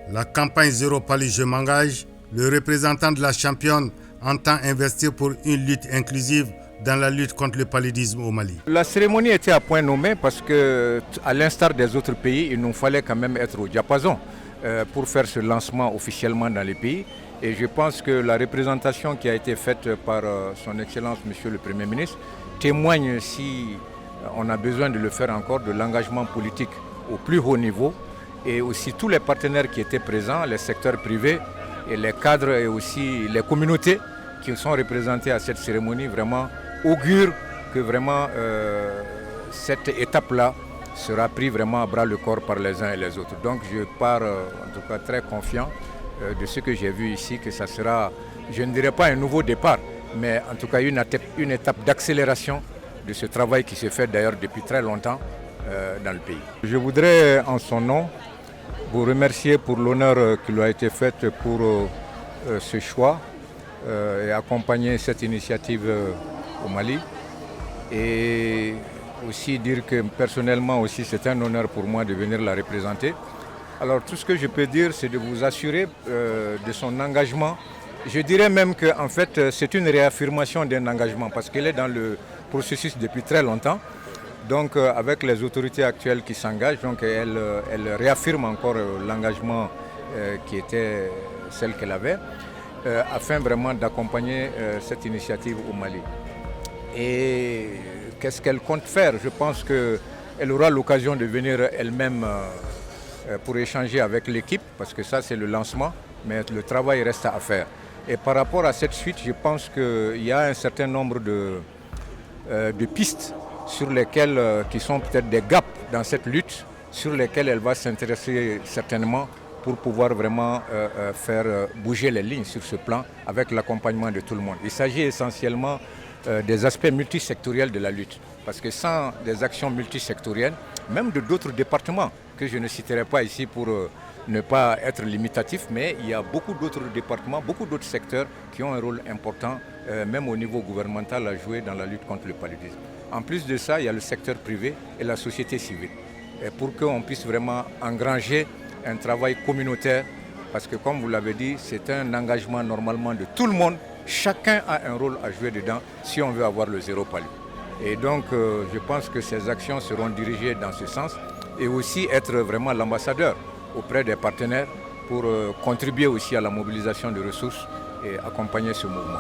La campagne Zéro Palud Je m'engage, le représentant de la championne entend investir pour une lutte inclusive dans la lutte contre le paludisme au Mali. La cérémonie était à point nommé parce que, à l'instar des autres pays, il nous fallait quand même être au diapason pour faire ce lancement officiellement dans les pays. Et je pense que la représentation qui a été faite par son Excellence Monsieur le Premier ministre témoigne, si on a besoin de le faire encore, de l'engagement politique au plus haut niveau. Et aussi tous les partenaires qui étaient présents, les secteurs privés et les cadres et aussi les communautés qui sont représentées à cette cérémonie vraiment augurent que vraiment cette étape-là sera prise vraiment à bras le corps par les uns et les autres. Donc je pars en tout cas très confiant de ce que j'ai vu ici, que ça sera, je ne dirais pas un nouveau départ, mais en tout cas une étape d'accélération de ce travail qui se fait d'ailleurs depuis très longtemps dans le pays. Je voudrais en son nom vous remercier pour l'honneur qui lui a été fait pour ce choix et accompagner cette initiative au Mali. Et aussi dire que personnellement aussi c'est un honneur pour moi de venir la représenter. Alors tout ce que je peux dire, c'est de vous assurer de son engagement. Je dirais même qu'en fait c'est une réaffirmation d'un engagement parce qu'elle est dans le processus depuis très longtemps. Donc avec les autorités actuelles qui s'engagent, donc elle réaffirme encore l'engagement qui était celle qu'elle avait, afin vraiment d'accompagner cette initiative au Mali. Et qu'est-ce qu'elle compte faire? Je pense qu'elle aura l'occasion de venir elle-même pour échanger avec l'équipe, parce que ça c'est le lancement, mais le travail reste à faire. Et par rapport à cette suite, je pense qu'il y a un certain nombre de pistes sur lesquelles, qui sont peut-être des gaps dans cette lutte, sur lesquelles elle va s'intéresser certainement pour pouvoir vraiment faire bouger les lignes sur ce plan avec l'accompagnement de tout le monde. Il s'agit essentiellement des aspects multisectoriels de la lutte, parce que sans des actions multisectorielles, même de d'autres départements, que je ne citerai pas ici pour ne pas être limitatif, mais il y a beaucoup d'autres départements, beaucoup d'autres secteurs qui ont un rôle important, même au niveau gouvernemental, à jouer dans la lutte contre le paludisme. En plus de ça, il y a le secteur privé et la société civile. Et pour qu'on puisse vraiment engranger un travail communautaire, parce que comme vous l'avez dit, c'est un engagement normalement de tout le monde. Chacun a un rôle à jouer dedans si on veut avoir le zéro palud. Et donc je pense que ces actions seront dirigées dans ce sens et aussi être vraiment l'ambassadeur auprès des partenaires pour contribuer aussi à la mobilisation de ressources et accompagner ce mouvement.